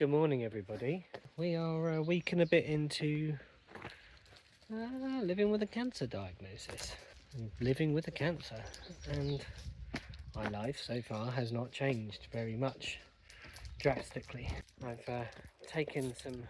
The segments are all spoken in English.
Good morning, everybody. We are a week and a bit into living with a cancer diagnosis. Living with a cancer. And my life so far has not changed very much, drastically. I've taken some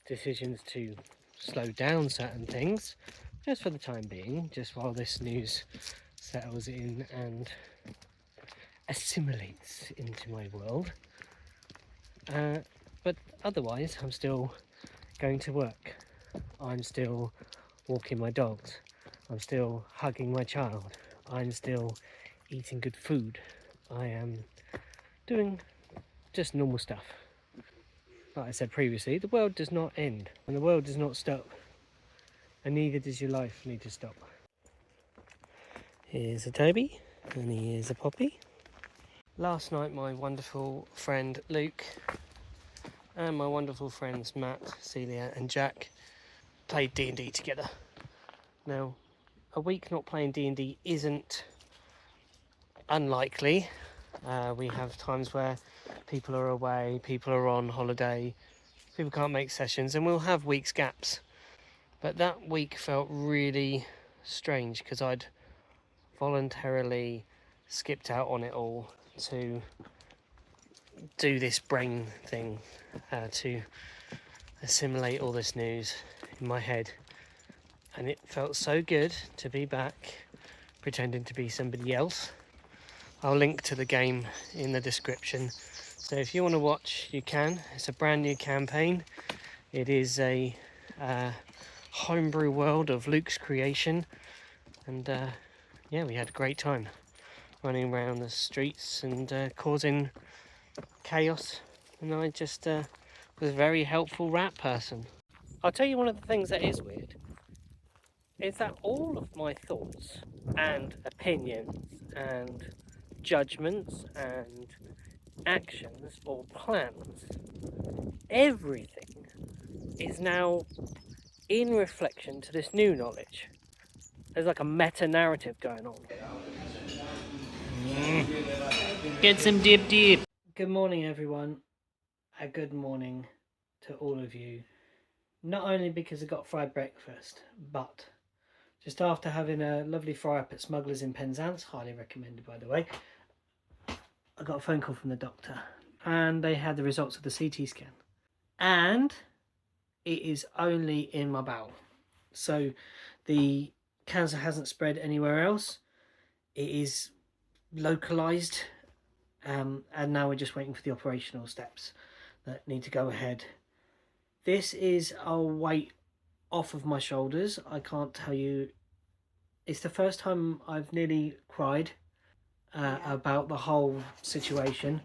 decisions to slow down certain things, just for the time being, just while this news settles in and assimilates into my world. But otherwise, I'm still going to work. I'm still walking my dogs. I'm still hugging my child. I'm still eating good food. I am doing just normal stuff. Like I said previously, the world does not end and the world does not stop. And neither does your life need to stop. Here's a Toby and here's a Poppy. Last night my wonderful friend Luke and my wonderful friends Matt, Celia and Jack played D&D together. Now, a week not playing D&D isn't unlikely. We have times where people are away, people are on holiday, people can't make sessions, and we'll have weeks gaps. But that week felt really strange because I'd voluntarily skipped out on it all to do this brain thing, to assimilate all this news in my head. And it felt so good to be back, pretending to be somebody else. I'll link to the game in the description. So if you want to watch, you can. It's a brand new campaign. It is a homebrew world of Luke's creation. And yeah, we had a great time running around the streets and causing chaos. And I just was a very helpful rat person. I'll tell you one of the things that is weird. Is that all of my thoughts and opinions and judgments and actions or plans, everything is now in reflection to this new knowledge. There's like a meta-narrative going on. Get some dip. Good morning, everyone. A good morning to all of you. Not only because I got fried breakfast, but just after having a lovely fry up at Smugglers in Penzance, highly recommended by the way, I got a phone call from the doctor and they had the results of the CT scan. And it is only in my bowel. So the cancer hasn't spread anywhere else. It is localized. And now we're just waiting for the operational steps that need to go ahead. This is a weight off of my shoulders. I can't tell you. It's the first time I've nearly cried about the whole situation.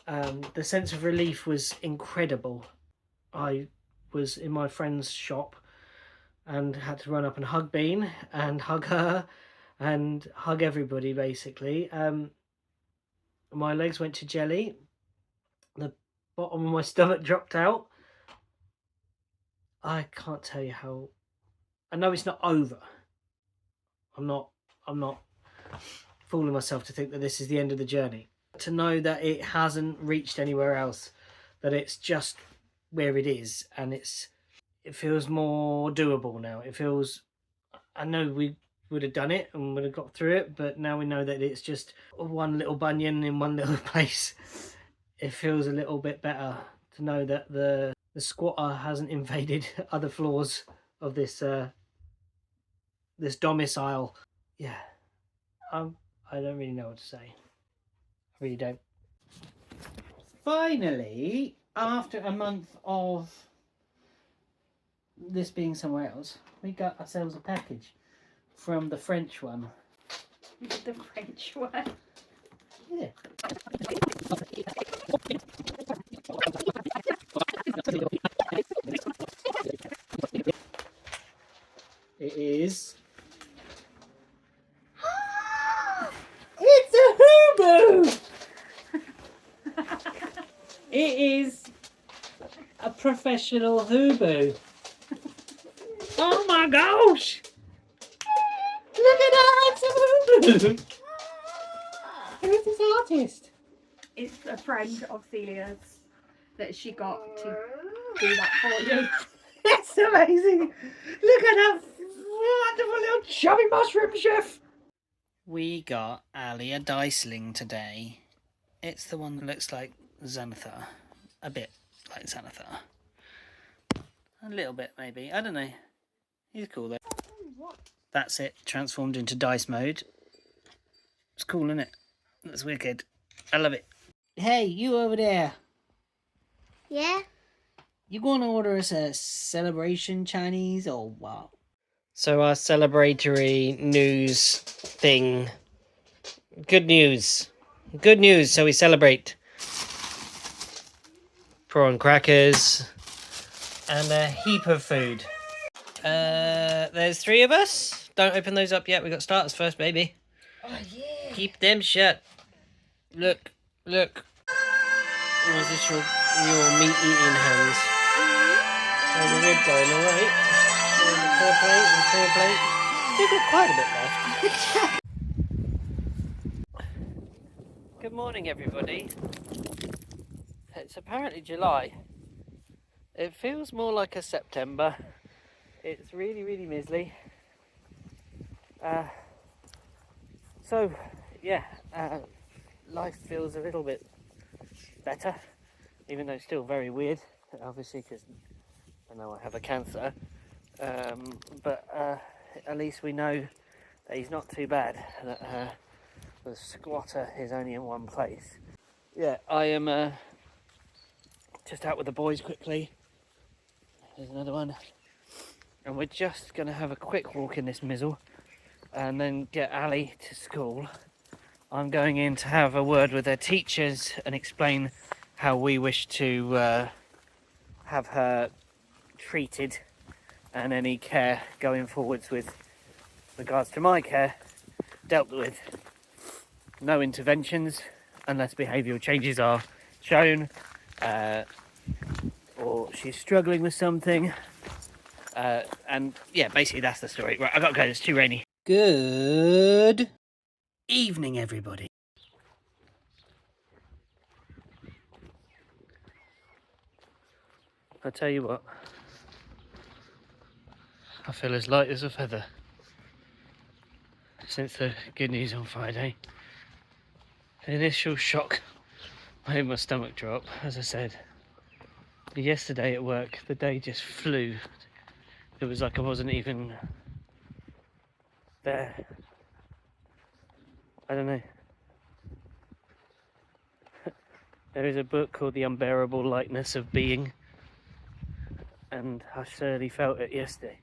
The sense of relief was incredible. I was in my friend's shop and had to run up and hug Bean and hug her and hug everybody basically. My legs went to jelly. The bottom of my stomach dropped out. I can't tell you how. I know it's not over. I'm not fooling myself to think that this is the end of the journey. To know that it hasn't reached anywhere else, that it's just where it is, and it feels more doable now. It feels, I know we would have done it and would have got through it, but now we know that it's just one little bunion in one little place. It feels a little bit better to know that the squatter hasn't invaded other floors of this this domicile. Yeah, I don't really know what to say. I really don't. Finally, after a month of this being somewhere else, we got ourselves a package from the French one. The French one. Yeah. It is. It's a hooboo! It is a professional hooboo. Oh my gosh! Look at that handsome hooboo! Who's this artist? It's a friend of Celia's that she got to do that for you. It's amazing. Look at that wonderful little chubby mushroom chef. We got Ali a diceling today. It's the one that looks like Xanathar. A bit like Xanathar. A little bit, maybe. I don't know. He's cool, though. That's it. Transformed into dice mode. It's cool, isn't it? That's wicked. I love it. Hey, you over there. Yeah? You going to order us a celebration Chinese or what? So our celebratory news thing. Good news. Good news, so we celebrate. Prawn crackers. And a heap of food. There's 3 of us. Don't open those up yet. We got starters first, baby. Oh, yeah. Keep them shut. Look. Is this your meat-eating hands? How's the rib going, alright? The clear plate. Still got quite a bit left. Good morning, everybody. It's apparently July. It feels more like a September. It's really, really miserly. Life feels a little bit better, even though it's still very weird, obviously, because I know I have a cancer. But at least we know that he's not too bad, that the squatter is only in one place. Yeah, I am just out with the boys quickly. There's another one. And we're just going to have a quick walk in this mizzle and then get Ali to school. I'm going in to have a word with their teachers and explain how we wish to have her treated and any care going forwards with regards to my care dealt with. No interventions unless behavioural changes are shown or she's struggling with something. And yeah, basically that's the story. Right, I gotta go, it's too rainy. Good evening, everybody. I tell you what, I feel as light as a feather since the good news on Friday. The initial shock made my stomach drop, as I said. Yesterday at work, the day just flew. It was like I wasn't even there. I don't know. There is a book called The Unbearable Lightness of Being, and I certainly felt it yesterday.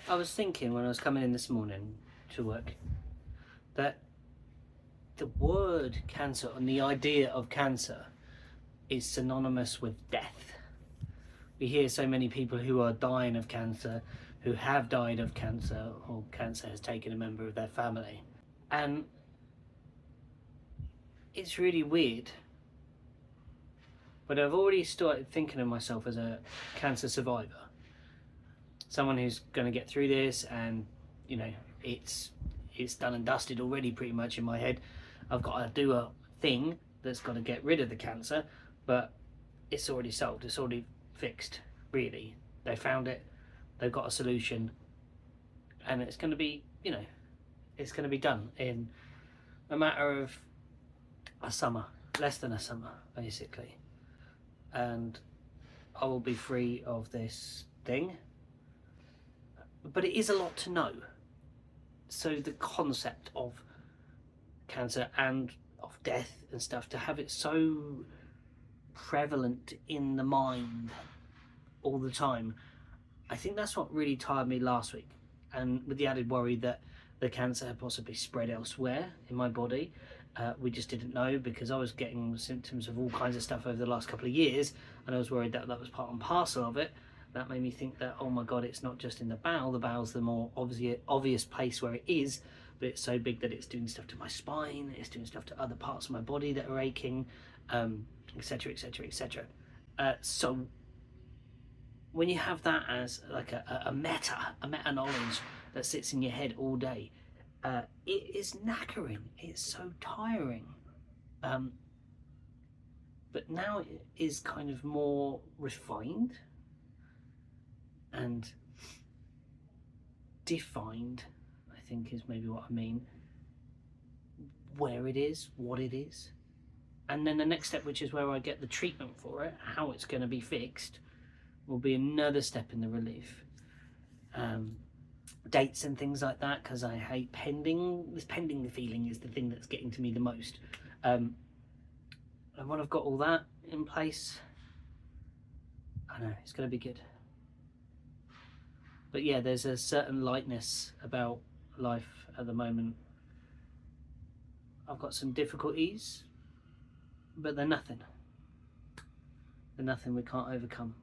I was thinking when I was coming in this morning to work that the word cancer and the idea of cancer is synonymous with death. We hear so many people who are dying of cancer, who have died of cancer, or cancer has taken a member of their family. And it's really weird. But I've already started thinking of myself as a cancer survivor. Someone who's going to get through this, and you know, it's done and dusted already pretty much in my head. I've got to do a thing that's got to get rid of the cancer, but it's already solved, it's already fixed, really. They found it, they've got a solution, and it's going to be, you know, it's going to be done in a matter of a summer, less than a summer, basically. And I will be free of this thing. But it is a lot to know. so the concept of cancer and of death and stuff, to have it so prevalent in the mind all the time, I think that's what really tired me last week, and with the added worry that the cancer had possibly spread elsewhere in my body. We just didn't know, because I was getting symptoms of all kinds of stuff over the last couple of years, and I was worried that that was part and parcel of it. That made me think that, oh my god, it's not just in the bowel. The bowel's the more obvious place where it is, but it's so big that it's doing stuff to my spine, it's doing stuff to other parts of my body that are aching, etc, etc, etc. So when you have that as like a meta knowledge that sits in your head all day, it is knackering. It's so tiring. But now it is kind of more refined and defined, I think is maybe what I mean. Where it is, what it is. And then the next step, which is where I get the treatment for it, how it's going to be fixed, will be another step in the relief. Dates and things like that, because I hate pending. This pending feeling is the thing that's getting to me the most. And when I've got all that in place, I know it's going to be good. But yeah, there's a certain lightness about life at the moment. I've got some difficulties, but they're nothing. They're nothing we can't overcome.